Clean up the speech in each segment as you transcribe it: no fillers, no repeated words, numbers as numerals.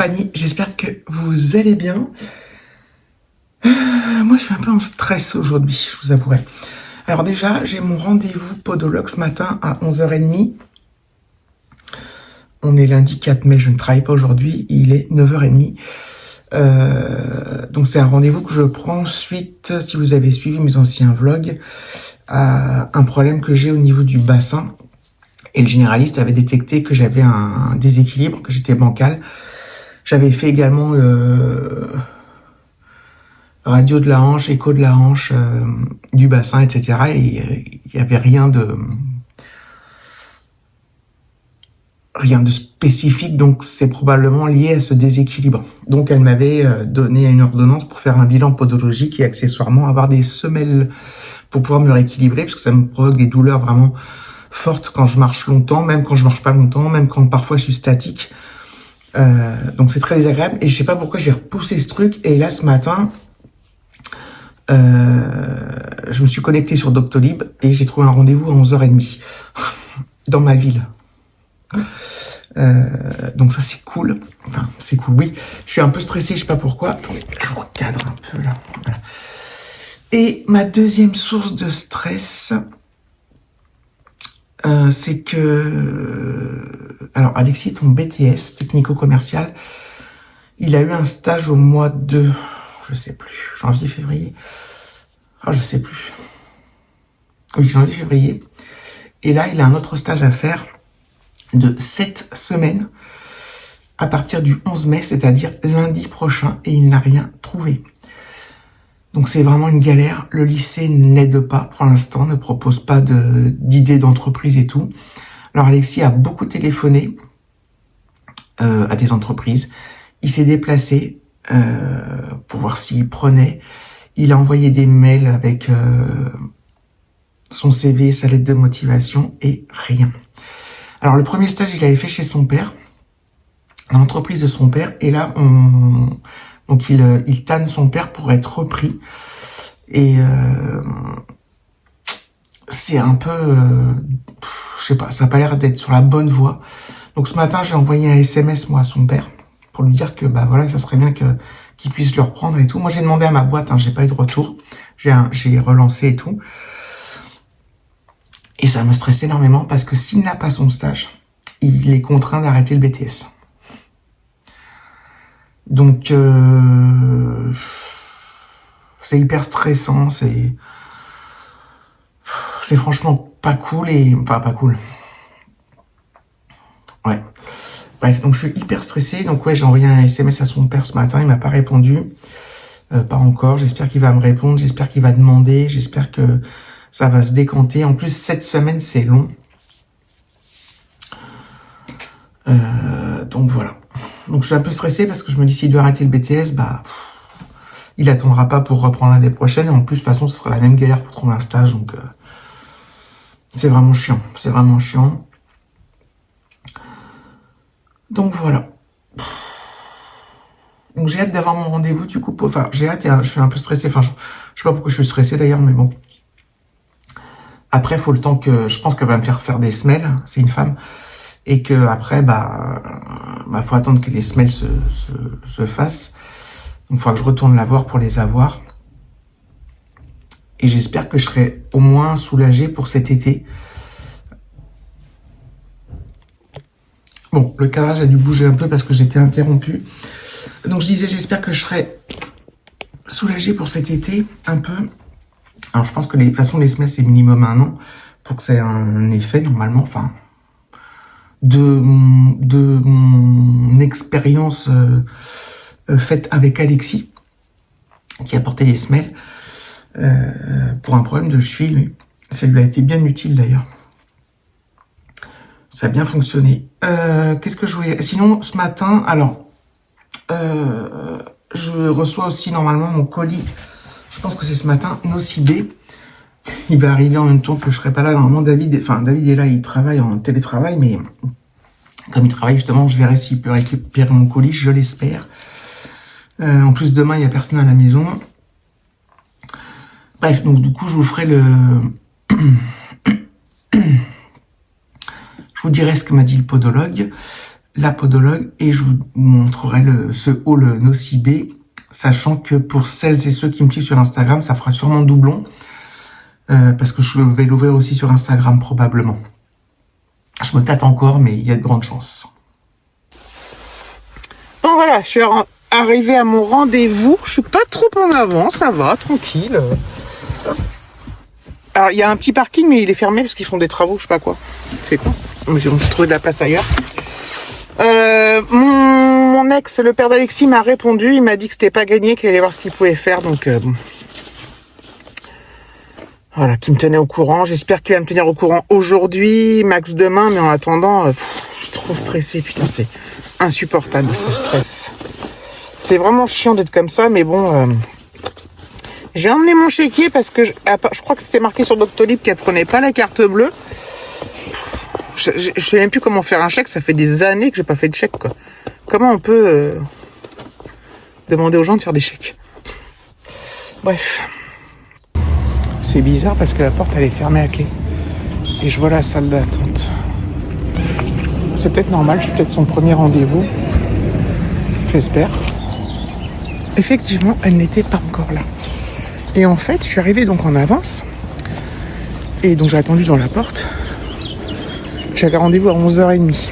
compagnie, j'espère que vous allez bien. Moi, je suis un peu en stress aujourd'hui, je vous avouerai. Alors déjà, j'ai mon rendez-vous podologue ce matin à 11h30. On est lundi 4 mai, je ne travaille pas aujourd'hui, il est 9h30. Donc c'est un rendez-vous que je prends suite, si vous avez suivi mes anciens vlogs, à un problème que j'ai au niveau du bassin. Et le généraliste avait détecté que j'avais un déséquilibre, que j'étais bancal. J'avais fait également radio de la hanche, écho de la hanche, du bassin, etc. Et il n'y avait rien de spécifique, donc c'est probablement lié à ce déséquilibre. Donc elle m'avait donné une ordonnance pour faire un bilan podologique et accessoirement avoir des semelles pour pouvoir me rééquilibrer, parce que ça me provoque des douleurs vraiment fortes quand je marche longtemps, même quand je marche pas longtemps, même quand parfois je suis statique. Donc c'est très désagréable et je sais pas pourquoi j'ai repoussé ce truc. Et là ce matin, je me suis connecté sur Doctolib et j'ai trouvé un rendez-vous à 11h30 dans ma ville. Donc ça c'est cool. Enfin c'est cool, oui. Je suis un peu stressé, je sais pas pourquoi. Attendez, je vous recadre un peu là. Voilà. Et ma deuxième source de stress, c'est que... Alors Alexis est en BTS, technico-commercial. Il a eu un stage au mois de... Je sais plus, janvier, février. Ah, je sais plus. Oui, janvier, février. Et là, il a un autre stage à faire de 7 semaines à partir du 11 mai, c'est-à-dire lundi prochain, et il n'a rien trouvé. Donc c'est vraiment une galère. Le lycée n'aide pas pour l'instant, ne propose pas d'idées d'entreprise et tout. Alors Alexis a beaucoup téléphoné à des entreprises. Il s'est déplacé pour voir s'il prenait. Il a envoyé des mails avec son CV, sa lettre de motivation et rien. Alors le premier stage, il l'avait fait chez son père, dans l'entreprise de son père. Et là, donc il tanne son père pour être repris. Et c'est un peu... je sais pas, ça n'a pas l'air d'être sur la bonne voie. Donc ce matin, j'ai envoyé un SMS, moi, à son père, pour lui dire que, bah voilà, ça serait bien qu'il puisse le reprendre et tout. Moi, j'ai demandé à ma boîte, j'ai pas eu de retour. J'ai relancé et tout. Et ça me stresse énormément parce que s'il n'a pas son stage, il est contraint d'arrêter le BTS. Donc, c'est hyper stressant, c'est franchement pas cool et... Enfin, pas cool. Ouais. Bref, donc je suis hyper stressé. Donc ouais, j'ai envoyé un SMS à son père ce matin, il m'a pas répondu. Pas encore, j'espère qu'il va me répondre, j'espère qu'il va demander, j'espère que ça va se décanter. En plus, 7 semaines, c'est long. Donc voilà. Donc je suis un peu stressé parce que je me dis s'il doit arrêter le BTS, bah il attendra pas pour reprendre l'année prochaine. Et en plus, de toute façon, ce sera la même galère pour trouver un stage. Donc c'est vraiment chiant. C'est vraiment chiant. Donc voilà. Donc j'ai hâte d'avoir mon rendez-vous du coup. Enfin, j'ai hâte et je suis un peu stressé. Enfin, je sais pas pourquoi je suis stressé d'ailleurs, mais bon. Après, il faut le temps que... Je pense qu'elle va me faire des semelles. C'est une femme. Et que après, faut attendre que les semelles se fassent. Donc, il faudra que je retourne la voir pour les avoir. Et j'espère que je serai au moins soulagé pour cet été. Bon, le carrelage a dû bouger un peu parce que j'étais interrompu. Donc, je disais, j'espère que je serai soulagé pour cet été, un peu. Alors, je pense que de toute façon, les semelles, c'est minimum 1 an pour que ça ait un effet, normalement. Enfin, de mon expérience faite avec Alexis, qui a porté les semelles pour un problème de cheville, lui. Ça lui a été bien utile, d'ailleurs. Ça a bien fonctionné. Qu'est-ce que je voulais... Sinon, ce matin, alors... je reçois aussi normalement mon colis. Je pense que c'est ce matin, Nocibé. Il va arriver en même temps que je serai pas là. Normalement, David est là, il travaille en télétravail, mais comme il travaille justement, je verrai s'il peut récupérer mon colis, je l'espère. En plus, demain, il n'y a personne à la maison. Bref, donc du coup, je vous ferai le... je vous dirai ce que m'a dit le podologue. la podologue, et je vous montrerai ce haul Nocibé, sachant que pour celles et ceux qui me suivent sur Instagram, ça fera sûrement doublon, parce que je vais l'ouvrir aussi sur Instagram probablement. Je me tâte encore, mais il y a de grandes chances. Bon voilà, je suis arrivée à mon rendez-vous. Je suis pas trop en avant, ça va, tranquille. Alors il y a un petit parking, mais il est fermé parce qu'ils font des travaux, je sais pas quoi. C'est quoi? J'ai trouvé de la place ailleurs. Mon ex, le père d'Alexis, m'a répondu. Il m'a dit que c'était pas gagné, qu'il allait voir ce qu'il pouvait faire. Donc bon. Voilà, qui me tenait au courant. J'espère qu'il va me tenir au courant aujourd'hui, max demain. Mais en attendant, je suis trop stressée. Putain, c'est insupportable ce stress. C'est vraiment chiant d'être comme ça, mais bon. J'ai emmené mon chéquier parce que je crois que c'était marqué sur Doctolib qu'elle prenait pas la carte bleue. Je sais même plus comment faire un chèque. Ça fait des années que j'ai pas fait de chèque, quoi. Comment on peut demander aux gens de faire des chèques? Bref. C'est bizarre parce que la porte elle est fermée à clé. Et je vois la salle d'attente. C'est peut-être normal, je suis peut-être son premier rendez-vous. J'espère. Effectivement, elle n'était pas encore là. Et en fait, je suis arrivée donc en avance. Et donc j'ai attendu dans la porte. J'avais rendez-vous à 11h30.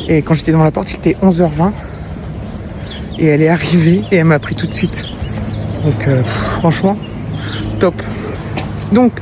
Et quand j'étais dans la porte, il était 11h20. Et elle est arrivée et elle m'a pris tout de suite. Donc franchement, top. Donc,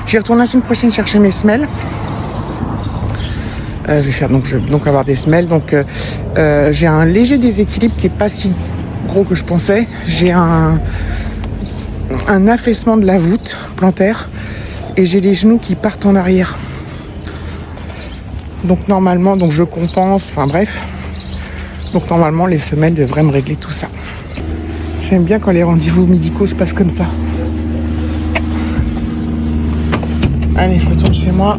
j'y retourne la semaine prochaine chercher mes semelles. Je vais donc avoir des semelles. Donc, j'ai un léger déséquilibre qui est pas si gros que je pensais. J'ai un affaissement de la voûte plantaire et j'ai les genoux qui partent en arrière. Donc normalement, je compense. Enfin bref. Donc normalement, les semelles devraient me régler tout ça. J'aime bien quand les rendez-vous médicaux se passent comme ça. Allez, je retourne chez moi.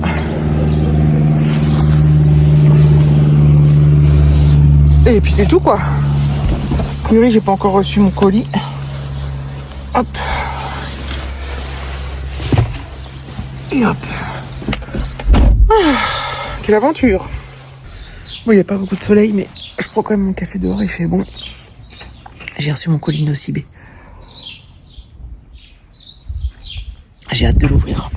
Et puis c'est tout, quoi. A priori, j'ai pas encore reçu mon colis. Hop. Et hop. Ah, quelle aventure. Bon, il n'y a pas beaucoup de soleil, mais je prends quand même mon café dehors, il fait bon. J'ai reçu mon colis Nocibé. J'ai hâte de l'ouvrir.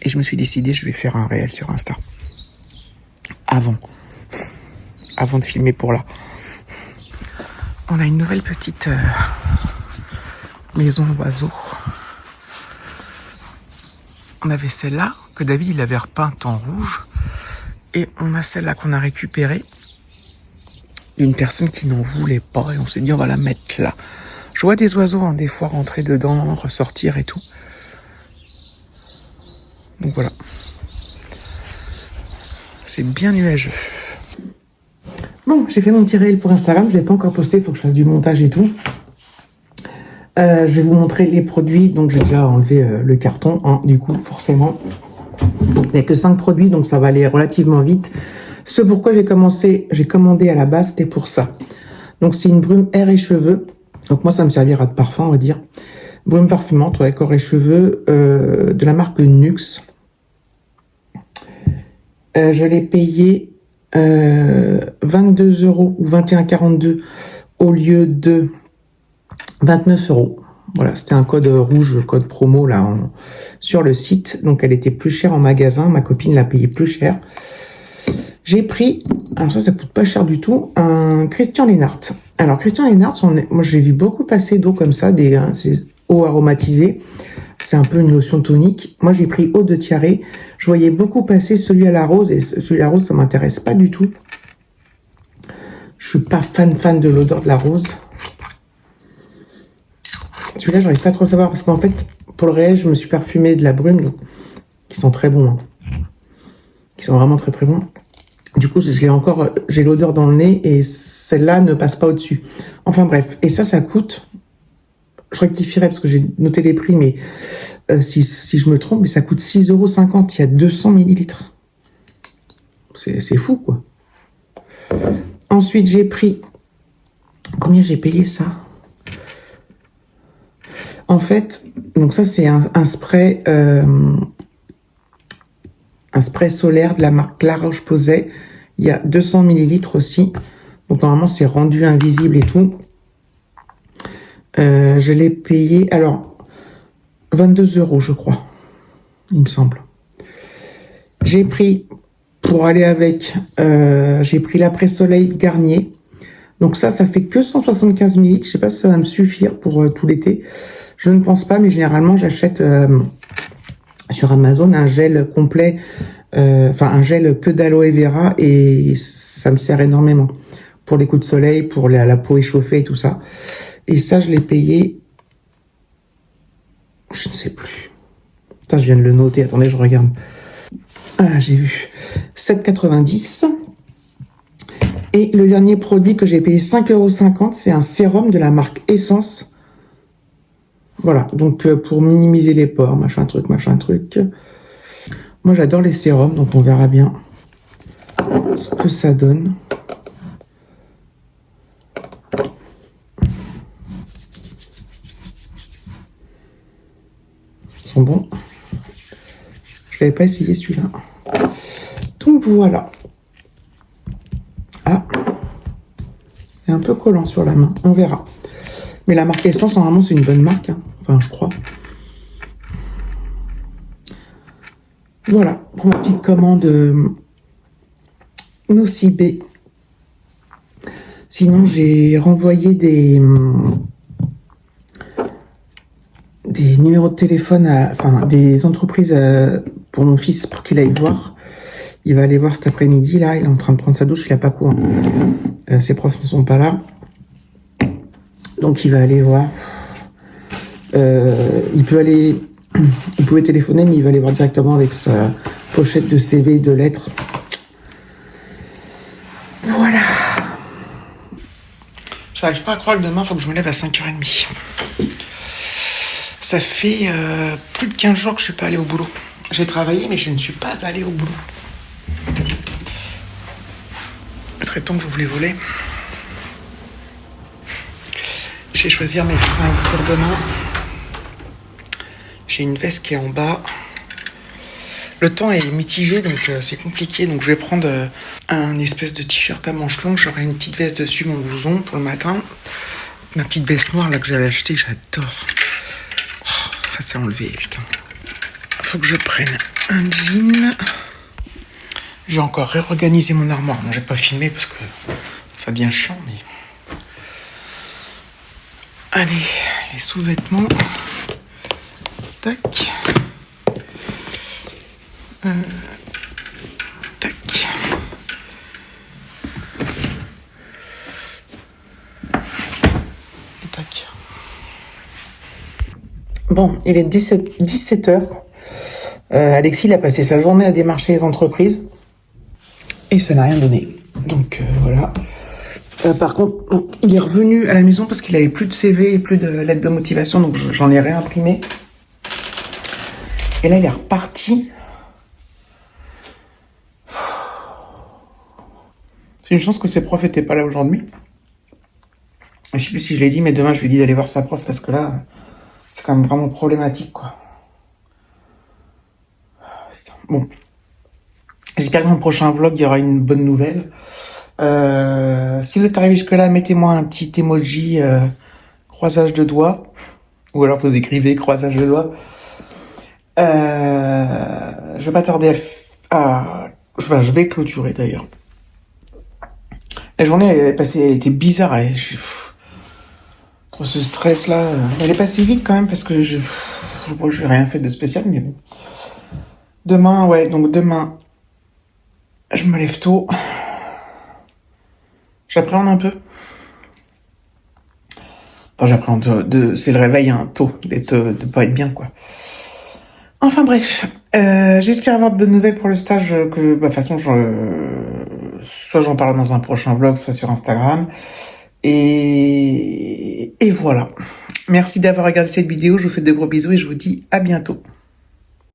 Et je me suis décidé, je vais faire un réel sur Insta. Avant de filmer pour là. On a une nouvelle petite maison d'oiseaux. On avait celle-là, que David il avait repeinte en rouge. Et on a celle-là qu'on a récupérée. Une personne qui n'en voulait pas. Et on s'est dit, on va la mettre là. Je vois des oiseaux, des fois, rentrer dedans, ressortir et tout. Donc voilà. C'est bien nuageux. Bon, j'ai fait mon petit reel pour Instagram. Je ne l'ai pas encore posté, il faut que je fasse du montage et tout. Je vais vous montrer les produits. Donc j'ai déjà enlevé le carton. Du coup, forcément, il n'y a que 5 produits, donc ça va aller relativement vite. Ce pourquoi j'ai commandé à la base, c'était pour ça. Donc c'est une brume air et cheveux. Donc moi, ça me servira de parfum, on va dire. Brume parfumante, ouais, corps et cheveux, de la marque Nuxe. Je l'ai payé 22 € ou 21,42 au lieu de 29 €. Voilà, c'était un code rouge, code promo là sur le site. Donc elle était plus chère en magasin. Ma copine l'a payé plus cher. J'ai pris, alors ça coûte pas cher du tout, un Christian Leinart. Alors Christian Leinart, moi j'ai vu beaucoup passer d'eau comme ça, ces eaux aromatisées. C'est un peu une lotion tonique. Moi j'ai pris eau de tiare. Je voyais beaucoup passer celui à la rose et celui à la rose ça m'intéresse pas du tout. Je suis pas fan de l'odeur de la rose. Celui-là j'arrive pas trop à savoir parce qu'en fait pour le réel je me suis parfumé de la brume donc, qui sont très bons. Qui sont vraiment très très bons. Du coup, j'ai l'odeur dans le nez et celle-là ne passe pas au-dessus. Enfin bref, et ça coûte, je rectifierai parce que j'ai noté les prix, mais si je me trompe, mais ça coûte 6,50 €, il y a 200 millilitres. C'est fou, quoi. Ensuite, j'ai pris, combien j'ai payé ça? En fait, donc ça c'est un spray un spray solaire de la marque La Roche-Posay. Il y a 200 ml aussi. Donc normalement, c'est rendu invisible et tout. Je l'ai payé, alors, 22 €, je crois. Il me semble. J'ai pris, pour aller avec, j'ai pris l'après-soleil Garnier. Donc ça fait que 175 ml. Je sais pas si ça va me suffire pour tout l'été. Je ne pense pas, mais généralement, j'achète sur Amazon un gel complet, un gel que d'aloe vera, et ça me sert énormément pour les coups de soleil, pour la peau échauffée et tout ça. Et ça, je l'ai payé, je ne sais plus. Putain, je viens de le noter. Attendez, je regarde. Ah, j'ai vu. 7,90 €. Et le dernier produit que j'ai payé 5,50 €, c'est un sérum de la marque Essence. Voilà, donc pour minimiser les pores, machin truc. Moi, j'adore les sérums, donc on verra bien ce que ça donne. Ils sont bons. Je l'avais pas essayé celui-là. Donc voilà. Ah, c'est un peu collant sur la main, on verra. Mais la marque Essence, normalement, c'est une bonne marque, hein. Enfin, je crois. Voilà, pour ma petite commande Nocibé. Sinon, j'ai renvoyé des numéros de téléphone, des entreprises pour mon fils, pour qu'il aille voir. Il va aller voir cet après-midi, là. Il est en train de prendre sa douche, il n'a pas cours. Ses profs ne sont pas là. Donc, il va aller voir. Il pouvait téléphoner, mais il va aller voir directement avec sa pochette de CV et de lettres. Voilà. J'arrive pas à croire que demain, il faut que je me lève à 5h30. Ça fait plus de 15 jours que je suis pas allé au boulot. J'ai travaillé, mais je ne suis pas allé au boulot. Il serait temps que je vous les volais. Je vais choisir mes fringues pour demain. J'ai une veste qui est en bas. Le temps est mitigé, donc c'est compliqué. Donc je vais prendre un espèce de t-shirt à manches longues. J'aurai une petite veste dessus, mon blouson pour le matin. Ma petite veste noire là que j'avais achetée, j'adore. Oh, ça s'est enlevé, putain. Faut que je prenne un jean. J'ai encore réorganisé mon armoire. Bon, j'ai pas filmé parce que ça devient chiant, mais... Allez, les sous-vêtements. Tac. Tac. Et tac. Bon, il est 17h. Alexis, il a passé sa journée à démarcher les entreprises. Et ça n'a rien donné. Donc, voilà. Par contre, donc, il est revenu à la maison parce qu'il avait plus de CV et plus de lettres de motivation. Donc, j'en ai réimprimé. Et là, il est reparti. C'est une chance que ses profs n'étaient pas là aujourd'hui. Je sais plus si je l'ai dit, mais demain, je lui ai dit d'aller voir sa prof parce que là, c'est quand même vraiment problématique, quoi. Bon. J'espère que dans le prochain vlog, il y aura une bonne nouvelle. Si vous êtes arrivé jusque-là, mettez-moi un petit emoji croisage de doigts. Ou alors vous écrivez croisage de doigts. Je vais pas tarder je vais clôturer d'ailleurs. La journée elle était bizarre. Trop ce stress là. Elle est passée vite quand même parce que j'ai rien fait de spécial, mais bon. Demain, je me lève tôt. J'appréhende un peu. Enfin, j'appréhende c'est le réveil, hein, tôt, de pas être bien, quoi. Enfin bref, j'espère avoir de bonnes nouvelles pour le stage que, de toute façon, soit j'en parle dans un prochain vlog, soit sur Instagram. Et voilà. Merci d'avoir regardé cette vidéo. Je vous fais de gros bisous et je vous dis à bientôt.